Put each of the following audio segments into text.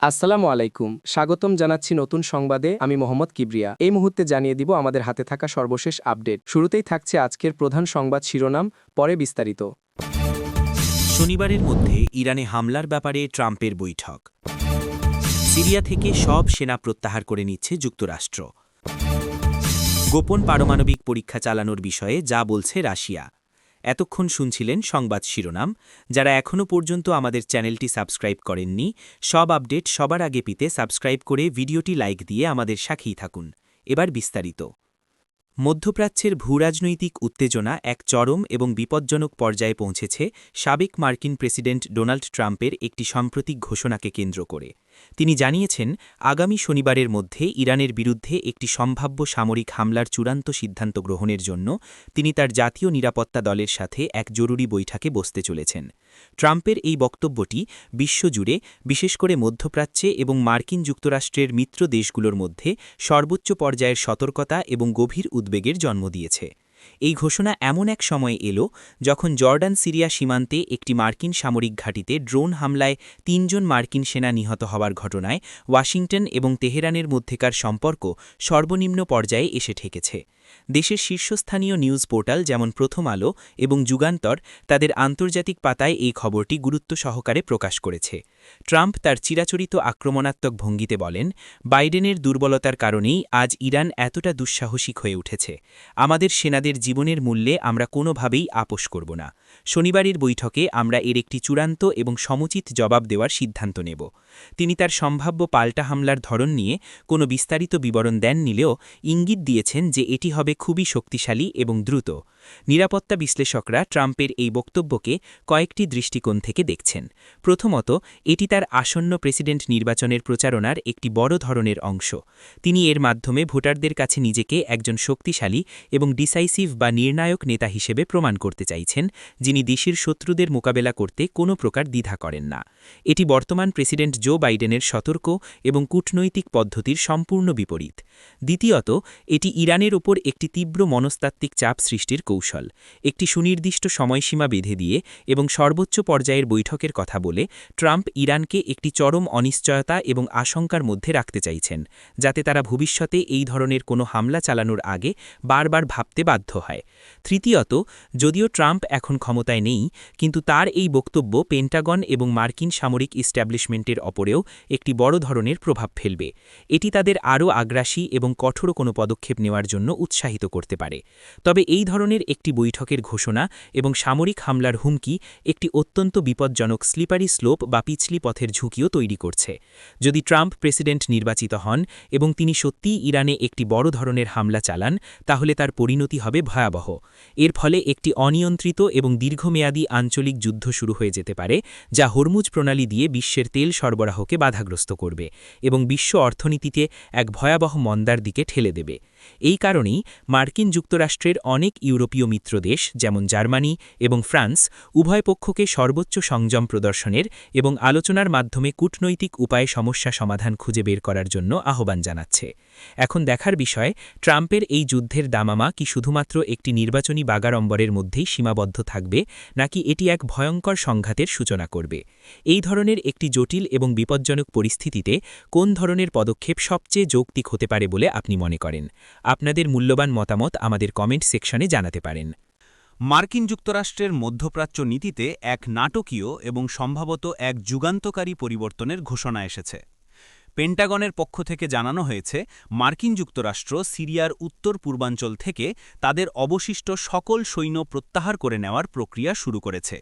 আসসালামু আলাইকুম, স্বাগতম জানাচ্ছি নতুন সংবাদে। আমি মোহাম্মদ কিবরিয়া। এই মুহূর্তে জানিয়ে দিব আমাদের হাতে থাকা সর্বশেষ আপডেট। শুরুতেই থাকছে আজকের প্রধান সংবাদ শিরোনাম, পরে বিস্তারিত। শনিবারের মধ্যে ইরানে হামলার ব্যাপারে ট্রাম্পের বৈঠক। সিরিয়া থেকে সব সেনা প্রত্যাহার করে নিচ্ছে যুক্তরাষ্ট্র। গোপন পারমাণবিক পরীক্ষা চালানোর বিষয়ে যা বলছে রাশিয়া। এতক্ষণ শুনছিলেন সংবাদ শিরোনাম। যারা এখনও পর্যন্ত আমাদের চ্যানেলটি সাবস্ক্রাইব করেননি, সব আপডেট সবার আগে পেতে সাবস্ক্রাইব করে ভিডিওটি লাইক দিয়ে আমাদের সাথেই থাকুন। এবার বিস্তারিত। মধ্যপ্রাচ্যের ভূরাজনৈতিক উত্তেজনা এক চরম এবং বিপজ্জনক পর্যায়ে পৌঁছেছে সাবেক মার্কিন প্রেসিডেন্ট ডোনাল্ড ট্রাম্পের একটি সাম্প্রতিক ঘোষণাকে কেন্দ্র করে। তিনি জানিয়েছেন, আগামী শনিবারের মধ্যে ইরানের বিরুদ্ধে একটি সম্ভাব্য সামরিক হামলার চূড়ান্ত সিদ্ধান্ত গ্রহণের জন্য তিনি তার জাতীয় নিরাপত্তা দলের সাথে এক জরুরি বৈঠকে বসতে চলেছেন। ট্রাম্পের এই বক্তব্যটি বিশ্বজুড়ে, বিশেষ করে মধ্যপ্রাচ্যে এবং মার্কিন যুক্তরাষ্ট্রের মিত্র দেশগুলোর মধ্যে সর্বোচ্চ পর্যায়ের সতর্কতা এবং গভীর উদ্বেগের জন্ম দিয়েছে। এই ঘোষণা এমন এক সময় এলো যখন জর্ডান সিরিয়া সীমান্তে একটি মার্কিন সামরিক ঘাঁটিতে ড্রোন হামলায় ৩ জন মার্কিন সেনা নিহত হওয়ার ঘটনায় ওয়াশিংটন এবং তেহরানের মধ্যেকার সম্পর্ক সর্বনিম্ন পর্যায়ে এসে ঠেকেছে। দেশের শীর্ষস্থানীয় নিউজ পোর্টাল যেমন প্রথম আলো এবং যুগান্তর তাদের আন্তর্জাতিক পাতায় এই খবরটি গুরুত্ব সহকারে প্রকাশ করেছে। ট্রাম্প তার চিরাচরিত আক্রমণাত্মক ভঙ্গিতে বলেন, বাইডেনের দুর্বলতার কারণেই আজ ইরান এতটা দুঃসাহসিক হয়ে উঠেছে। আমাদের সেনাদের জীবনের মূল্যে আমরা কোনোভাবেই আপোস করব না। শনিবারের বৈঠকে আমরা এর একটি চূড়ান্ত এবং সমুচিত জবাব দেওয়ার সিদ্ধান্ত নেব। তিনি তার সম্ভাব্য পাল্টা হামলার ধরন নিয়ে কোনো বিস্তারিত বিবরণ দেন নিলেও ইঙ্গিত দিয়েছেন যে এটি হবে খুবই শক্তিশালী এবং দ্রুত। নিরাপত্তা বিশ্লেষকরা ট্রাম্পের এই বক্তব্যকে কয়েকটি দৃষ্টিকোণ থেকে দেখছেন। প্রথমত, এটি তার আসন্ন প্রেসিডেন্ট নির্বাচনের প্রচারণার একটি বড় ধরনের অংশ। তিনি এর মাধ্যমে ভোটারদের কাছে নিজেকে একজন শক্তিশালী এবং ডিসাইসিভ বা নির্ণায়ক নেতা হিসেবে প্রমাণ করতে চাইছেন, যিনি দেশের শত্রুদের মোকাবেলা করতে কোনো প্রকার দ্বিধা করেন না। এটি বর্তমান প্রেসিডেন্ট জো বাইডেনের সতর্ক এবং কূটনৈতিক পদ্ধতির সম্পূর্ণ বিপরীত। দ্বিতীয়ত, এটি ইরানের ওপর একটি তীব্র মনস্তাত্ত্বিক চাপ সৃষ্টির কৌশল। একটি সুনির্দিষ্ট সময়সীমা বেঁধে দিয়ে এবং সর্বোচ্চ পর্যায়ের বৈঠকের কথা বলে ট্রাম্প ইরানকে একটি চরম অনিশ্চয়তা এবং আশঙ্কার মধ্যে রাখতে চাইছেন, যাতে তারা ভবিষ্যতে এই ধরনের কোনো হামলা চালানোর আগে বারবার ভাবতে বাধ্য হয়। তৃতীয়ত, যদিও ট্রাম্প এখন ক্ষমতায় নেই, কিন্তু তার এই বক্তব্য পেন্টাগন এবং মার্কিন সামরিক ইস্টাবলিশমেন্টের ওপরেও একটি বড় ধরনের প্রভাব ফেলবে। এটি তাদের আরও আগ্রাসী এবং কঠোর কোনো পদক্ষেপ নেওয়ার জন্য উৎসাহিত করতে পারে। তবে এই ধরনের একটি বৈঠকের ঘোষণা এবং সামরিক হামলার হুমকি একটি অত্যন্ত বিপজ্জনক স্লিপারি স্লোপ বা পিছলি পথের ঝুঁকিও তৈরি করছে। যদি ট্রাম্প প্রেসিডেন্ট নির্বাচিত হন এবং তিনি সত্যিই ইরানে একটি বড় ধরনের হামলা চালান, তাহলে তার পরিণতি হবে ভয়াবহ। এর ফলে একটি অনিয়ন্ত্রিত এবং দীর্ঘমেয়াদী আঞ্চলিক যুদ্ধ শুরু হয়ে যেতে পারে, যা হরমুজ প্রণালী দিয়ে বিশ্বের তেল সরবরাহকে বাধাগ্রস্ত করবে এবং বিশ্ব অর্থনীতিতে এক ভয়াবহ মন্দার দিকে ঠেলে দেবে। এই কারণেই মার্কিন যুক্তরাষ্ট্রের অনেক ইউরোপীয় মিত্র দেশ যেমন জার্মানি এবং ফ্রান্স উভয় পক্ষকে সর্বোচ্চ সংযম প্রদর্শনের এবং আলোচনার মাধ্যমে কূটনৈতিক উপায়ে সমস্যা সমাধান খুঁজে বের করার জন্য আহ্বান জানাচ্ছে। এখন দেখার বিষয়, ট্রাম্পের এই যুদ্ধের দামামা কি শুধুমাত্র একটি নির্বাচনী বাগাড়ম্বরের মধ্যেই সীমাবদ্ধ থাকবে, নাকি এটি এক ভয়ঙ্কর সংঘাতের সূচনা করবে। এই ধরনের একটি জটিল এবং বিপজ্জনক পরিস্থিতিতে কোন ধরনের পদক্ষেপ সবচেয়ে যৌক্তিক হতে পারে বলে আপনি মনে করেন? আপনাদের মূল্যবান মতামত আমাদের কমেন্ট সেকশনে জানাতে পারেন। মার্কিন যুক্তরাষ্ট্রের মধ্যপ্রাচ্য নীতিতে এক নাটকীয় এবং সম্ভবত এক যুগান্তকারী পরিবর্তনের ঘোষণা এসেছে। পেন্টাগনের পক্ষ থেকে জানানো হয়েছে, মার্কিন যুক্তরাষ্ট্র সিরিয়ার উত্তর পূর্বাঞ্চল থেকে তাদের অবশিষ্ট সকল সৈন্য প্রত্যাহার করে নেওয়ার প্রক্রিয়া শুরু করেছে।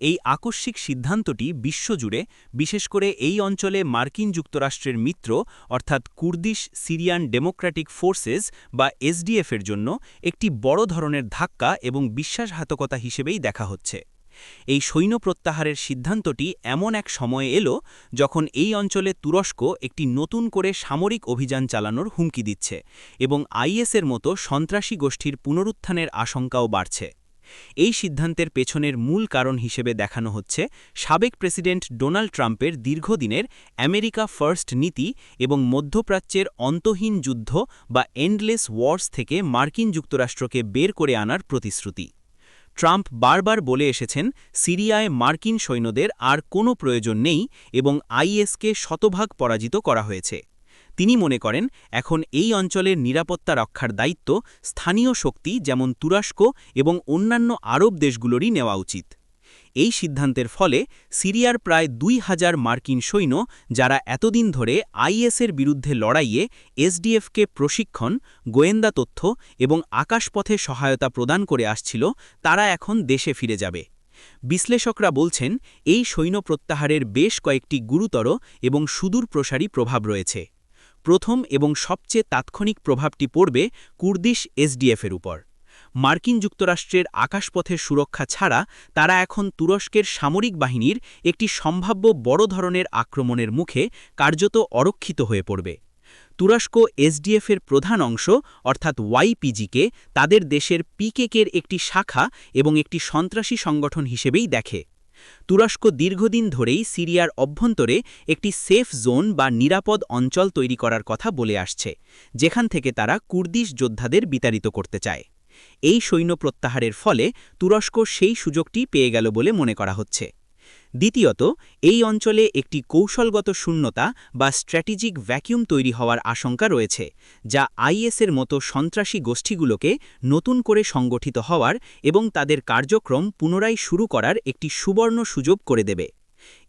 এই আকস্মিক সিদ্ধান্তটি বিশ্বজুড়ে, বিশেষ করে এই অঞ্চলে মার্কিন যুক্তরাষ্ট্রের মিত্র অর্থাৎ কুর্দিশ সিরিয়ান ডেমোক্র্যাটিক ফোর্সেস বা এসডিএফের জন্য একটি বড় ধরনের ধাক্কা এবং বিশ্বাসঘাতকতা হিসেবেই দেখা হচ্ছে। এই সৈন্য প্রত্যাহারের সিদ্ধান্তটি এমন এক সময়ে এলো যখন এই অঞ্চলে তুরস্ক একটি নতুন করে সামরিক অভিযান চালানোর হুমকি দিচ্ছে এবং আইএসের মতো সন্ত্রাসী গোষ্ঠীর পুনরুত্থানের আশঙ্কাও বাড়ছে। এই সিদ্ধান্তের পেছনের মূল কারণ হিসেবে দেখানো হচ্ছে সাবেক প্রেসিডেন্ট ডোনাল্ড ট্রাম্পের দীর্ঘদিনের আমেরিকা ফার্স্ট নীতি এবং মধ্যপ্রাচ্যের অন্তহীন যুদ্ধ বা এন্ডলেস ওয়ার্স থেকে মার্কিন যুক্তরাষ্ট্রকে বের করে আনার প্রতিশ্রুতি। ট্রাম্প বারবার বলে এসেছেন সিরিয়ায় মার্কিন সৈন্যদের আর কোনো প্রয়োজন নেই এবং আইএসকে শতভাগ পরাজিত করা হয়েছে। তিনি মনে করেন এখন এই অঞ্চলের নিরাপত্তা রক্ষার দায়িত্ব স্থানীয় শক্তি যেমন তুরস্ক এবং অন্যান্য আরব দেশগুলোরই নেওয়া উচিত। এই সিদ্ধান্তের ফলে সিরিয়ার প্রায় ২,০০০ মার্কিন সৈন্য যারা এতদিন ধরে আইএসের বিরুদ্ধে লড়াইয়ে এসডিএফকে প্রশিক্ষণ, গোয়েন্দা তথ্য এবং আকাশপথে সহায়তা প্রদান করে আসছিল, তারা এখন দেশে ফিরে যাবে। বিশ্লেষকরা বলছেন এই সৈন্য প্রত্যাহারের বেশ কয়েকটি গুরুতর এবং সুদূরপ্রসারী প্রভাব রয়েছে। প্রথম এবং সবচেয়ে তাৎক্ষণিক প্রভাবটি পড়বে কুর্দিশ এসডিএফের উপর। মার্কিন যুক্তরাষ্ট্রের আকাশপথের সুরক্ষা ছাড়া তারা এখন তুরস্কের সামরিক বাহিনীর একটি সম্ভাব্য বড় ধরনের আক্রমণের মুখে কার্যত অরক্ষিত হয়ে পড়বে। তুরস্ক এসডিএফের প্রধান অংশ অর্থাৎ ওয়াইপিজিকে তাদের দেশের পিকেকের একটি শাখা এবং একটি সন্ত্রাসী সংগঠন হিসেবেই দেখে। তুরস্ক দীর্ঘদিন ধরেই সিরিয়ার অভ্যন্তরে একটি সেফ জোন বা নিরাপদ অঞ্চল তৈরি করার কথা বলে আসছে, যেখান থেকে তারা কুর্দিশ যোদ্ধাদের বিতাড়িত করতে চায়। এই সৈন্য প্রত্যাহারের ফলে তুরস্ক সেই সুযোগটি পেয়ে গেল বলে মনে করা হচ্ছে। দ্বিতীয়ত, এই অঞ্চলে একটি কৌশলগত শূন্যতা বা স্ট্র্যাটেজিক ভ্যাকিউম তৈরি হওয়ার আশঙ্কা রয়েছে, যা আইএসের মতো সন্ত্রাসী গোষ্ঠীগুলোকে নতুন করে সংগঠিত হওয়ার এবং তাদের কার্যক্রম পুনরায় শুরু করার একটি সুবর্ণ সুযোগ করে দেবে।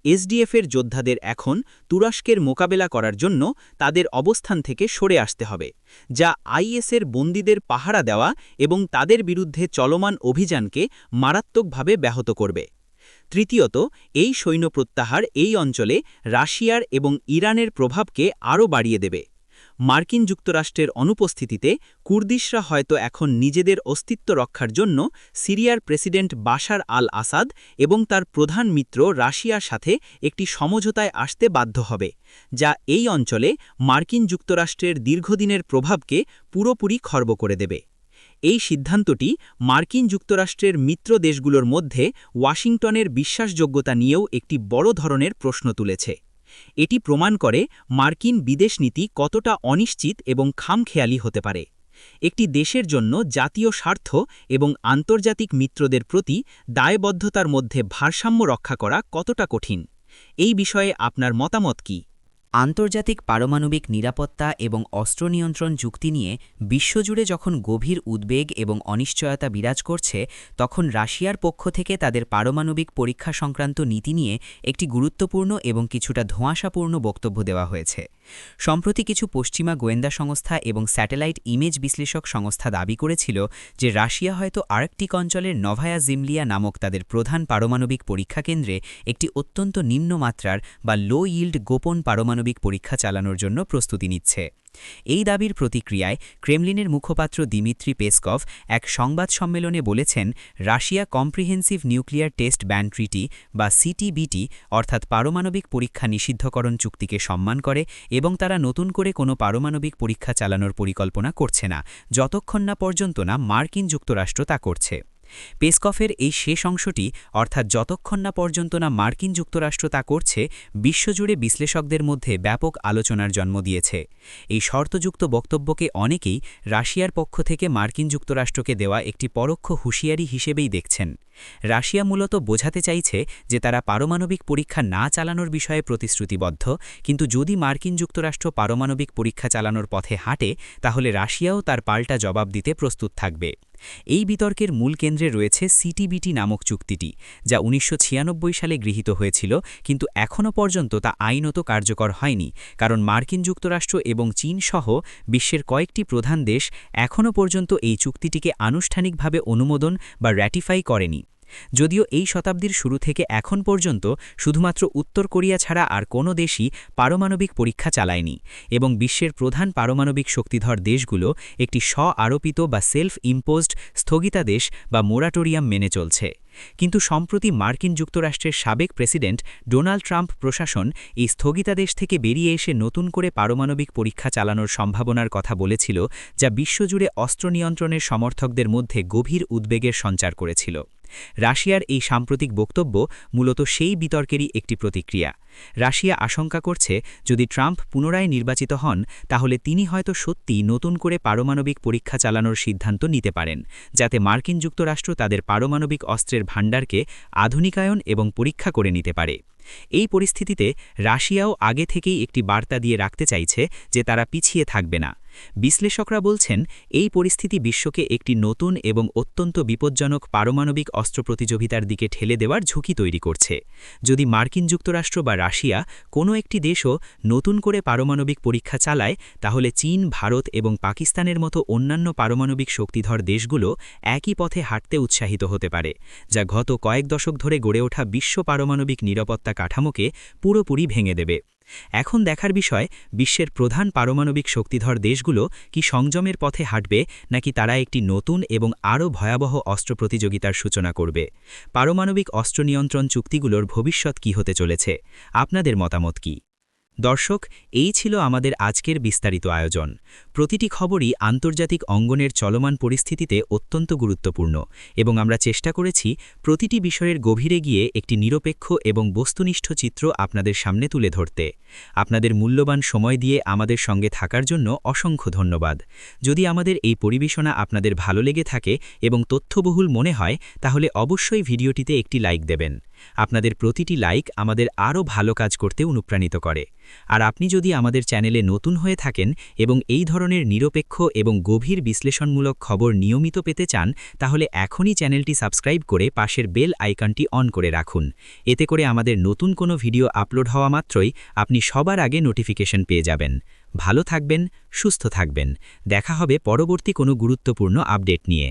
এসডিএফের যোদ্ধাদের এখন তুরস্কের মোকাবেলা করার জন্য তাদের অবস্থান থেকে সরে আসতে হবে, যা আইএসের বন্দীদের পাহারা দেওয়া এবং তাদের বিরুদ্ধে চলমান অভিযানকে মারাত্মকভাবে ব্যাহত করবে। তৃতীয়ত, এই সৈন্য প্রত্যাহার এই অঞ্চলে রাশিয়ার এবং ইরানের প্রভাবকে আরও বাড়িয়ে দেবে। মার্কিন যুক্তরাষ্ট্রের অনুপস্থিতিতে কুর্দিশরা হয়তো এখন নিজেদের অস্তিত্ব রক্ষার জন্য সিরিয়ার প্রেসিডেন্ট বাশার আল আসাদ এবং তার প্রধান মিত্র রাশিয়ার সাথে একটি সমঝোতায় আসতে বাধ্য হবে, যা এই অঞ্চলে মার্কিন যুক্তরাষ্ট্রের দীর্ঘদিনের প্রভাবকে পুরোপুরি খর্ব করে দেবে। এই সিদ্ধান্তটি মার্কিন যুক্তরাষ্ট্রের মিত্র দেশগুলোর মধ্যে ওয়াশিংটনের বিশ্বাসযোগ্যতা নিয়েও একটি বড় ধরনের প্রশ্ন তুলেছে। এটি প্রমাণ করে মার্কিন বিদেশ নীতি কতটা অনিশ্চিত এবং খামখেয়ালি হতে পারে। একটি দেশের জন্য জাতীয় স্বার্থ এবং আন্তর্জাতিক মিত্রদের প্রতি দায়বদ্ধতার মধ্যে ভারসাম্য রক্ষা করা কতটা কঠিন। এই বিষয়ে আপনার মতামত কি? আন্তর্জাতিক পারমাণবিক নিরাপত্তা এবং অস্ত্র নিয়ন্ত্রণ চুক্তি নিয়ে বিশ্বজুড়ে যখন গভীর উদ্বেগ এবং অনিশ্চয়তা বিরাজ করছে, তখন রাশিয়ার পক্ষ থেকে তাদের পারমাণবিক পরীক্ষা সংক্রান্ত নীতি নিয়ে একটি গুরুত্বপূর্ণ এবং কিছুটা ধোঁয়াশাপূর্ণ বক্তব্য দেওয়া হয়েছে। সম্প্রতি কিছু পশ্চিমা গোয়েন্দা সংস্থা এবং স্যাটেলাইট ইমেজ বিশ্লেষক সংস্থা দাবি করেছিল যে রাশিয়া হয়তো আর্কটিক অঞ্চলের নভায়া জিমলিয়া নামক তাদের প্রধান পারমাণবিক পরীক্ষা কেন্দ্রে একটি অত্যন্ত নিম্নমাত্রার বা লো ইল্ড গোপন পারমাণবিক পরীক্ষা চালানোর জন্য প্রস্তুতি নিচ্ছে। এই দাবির প্রতিক্রিয়ায় ক্রেমলিনের মুখপাত্র দিমিত্রি পেসকভ এক সংবাদ সম্মেলনে বলেছেন, Russia comprehensive nuclear test ban treaty বা সিটিবিটি অর্থাৎ পারমাণবিক পরীক্ষা নিষিদ্ধকরণ চুক্তিকে সম্মান করে এবং তারা নতুন করে কোনো পারমাণবিক পরীক্ষা চালানোর পরিকল্পনা করছে না, যতক্ষণ না পর্যন্ত না মার্কিন যুক্তরাষ্ট্র তা করছে। পেসকফের এই শেষ অংশটি অর্থাৎ যতক্ষণ না পর্যন্ত না মার্কিন যুক্তরাষ্ট্র তা করছে, বিশ্বজুড়ে বিশ্লেষকদের মধ্যে ব্যাপক আলোচনার জন্ম দিয়েছে। এই শর্তযুক্ত বক্তব্যকে অনেকেই রাশিয়ার পক্ষ থেকে মার্কিন যুক্তরাষ্ট্রকে দেওয়া একটি পরোক্ষ হুঁশিয়ারি হিসেবেই দেখছেন। রাশিয়া মূলত বোঝাতে চাইছে যে তারা পারমাণবিক পরীক্ষা না চালানোর বিষয়ে প্রতিশ্রুতিবদ্ধ, কিন্তু যদি মার্কিন যুক্তরাষ্ট্র পারমাণবিক পরীক্ষা চালানোর পথে হাঁটে, তাহলে রাশিয়াও তার পাল্টা জবাব দিতে প্রস্তুত থাকবে। এই বিতর্কের মূল কেন্দ্রে রয়েছে সিটিবিটি নামক চুক্তিটি, যা ১৯৯৬ সালে গৃহীত হয়েছিল, কিন্তু এখনও পর্যন্ত তা আইনত কার্যকর হয়নি, কারণ মার্কিন যুক্তরাষ্ট্র এবং চীন সহ বিশ্বের কয়েকটি প্রধান দেশ এখনও পর্যন্ত এই চুক্তিটিকে আনুষ্ঠানিকভাবে অনুমোদন বা র্যাটিফাই করেনি। যদিও এই শতাব্দীর শুরু থেকে এখন পর্যন্ত শুধুমাত্র উত্তর কোরিয়া ছাড়া আর কোনো দেশই পারমাণবিক পরীক্ষা চালায়নি এবং বিশ্বের প্রধান পারমাণবিক শক্তিধর দেশগুলো একটি স্ব-আরোপিত বা সেলফ ইম্পোজড স্থগিতাদেশ বা মোরাটোরিয়াম মেনে চলছে। কিন্তু সম্প্রতি মার্কিন যুক্তরাষ্ট্রের সাবেক প্রেসিডেন্ট ডোনাল্ড ট্রাম্প প্রশাসন এই স্থগিতাদেশ থেকে বেরিয়ে এসে নতুন করে পারমাণবিক পরীক্ষা চালানোর সম্ভাবনার কথা বলেছিল, যা বিশ্বজুড়ে অস্ত্র নিয়ন্ত্রণের সমর্থকদের মধ্যে গভীর উদ্বেগের সঞ্চার করেছিল। রাশিয়ার এই সাম্প্রতিক বক্তব্য মূলত সেই বিতর্কেরই একটি প্রতিক্রিয়া। রাশিয়া আশঙ্কা করছে যদি ট্রাম্প পুনরায় নির্বাচিত হন তাহলে তিনি হয়তো সত্যিই নতুন করে পারমাণবিক পরীক্ষা চালানোর সিদ্ধান্ত নিতে পারেন, যাতে মার্কিন যুক্তরাষ্ট্র তাদের পারমাণবিক অস্ত্রের ভাণ্ডারকে আধুনিকায়ন এবং পরীক্ষা করে নিতে পারে। এই পরিস্থিতিতে রাশিয়াও আগে থেকেই একটি বার্তা দিয়ে রাখতে চাইছে যে তারা পিছিয়ে থাকবে না। বিশ্লেষকরা বলছেন এই পরিস্থিতি বিশ্বকে একটি নতুন এবং অত্যন্ত বিপজ্জনক পারমাণবিক অস্ত্র প্রতিযোগিতার দিকে ঠেলে দেওয়ার ঝুঁকি তৈরি করছে। যদি মার্কিন যুক্তরাষ্ট্র বা রাশিয়া কোনো একটি দেশও নতুন করে পারমাণবিক পরীক্ষা চালায়, তাহলে চীন, ভারত এবং পাকিস্তানের মতো অন্যান্য পারমাণবিক শক্তিধর দেশগুলো একই পথে হাঁটতে উৎসাহিত হতে পারে, যা গত কয়েক দশক ধরে গড়ে ওঠা বিশ্ব পারমাণবিক নিরাপত্তা কাঠামোকে পুরোপুরি ভেঙে দেবে। এখন দেখার বিষয়, বিশ্বের প্রধান পারমাণবিক শক্তিধর দেশগুলো কি সংযমের পথে হাঁটবে, নাকি তারা একটি নতুন এবং আরও ভয়াবহ অস্ত্র প্রতিযোগিতার সূচনা করবে। পারমাণবিক অস্ত্র নিয়ন্ত্রণ চুক্তিগুলোর ভবিষ্যৎ কী হতে চলেছে? আপনাদের মতামত কী? দর্শক, এই ছিল আমাদের আজকের বিস্তারিত আয়োজন। প্রতিটি খবরই আন্তর্জাতিক অঙ্গনের চলমান পরিস্থিতিতে অত্যন্ত গুরুত্বপূর্ণ এবং আমরা চেষ্টা করেছি প্রতিটি বিষয়ের গভীরে গিয়ে একটি নিরপেক্ষ এবং বস্তুনিষ্ঠ চিত্র আপনাদের সামনে তুলে ধরতে। আপনাদের মূল্যবান সময় দিয়ে আমাদের সঙ্গে থাকার জন্য অসংখ্য ধন্যবাদ। যদি আমাদের এই পরিবেশনা আপনাদের ভালো লেগে থাকে এবং তথ্যবহুল মনে হয়, তাহলে অবশ্যই ভিডিওটিতে একটি লাইক দেবেন। আপনাদের প্রতিটি লাইক আমাদের আরও ভালো কাজ করতে অনুপ্রাণিত করে। আর আপনি যদি আমাদের চ্যানেলে নতুন হয়ে থাকেন এবং এই ধরনের নিরপেক্ষ এবং গভীর বিশ্লেষণমূলক খবর নিয়মিত পেতে চান, তাহলে এখনই চ্যানেলটি সাবস্ক্রাইব করে পাশের বেল আইকনটি অন করে রাখুন। এতে করে আমাদের নতুন কোনো ভিডিও আপলোড হওয়া মাত্রই আপনি সবার আগে নোটিফিকেশন পেয়ে যাবেন। ভালো থাকবেন, সুস্থ থাকবেন। দেখা হবে পরবর্তী কোনো গুরুত্বপূর্ণ আপডেট নিয়ে।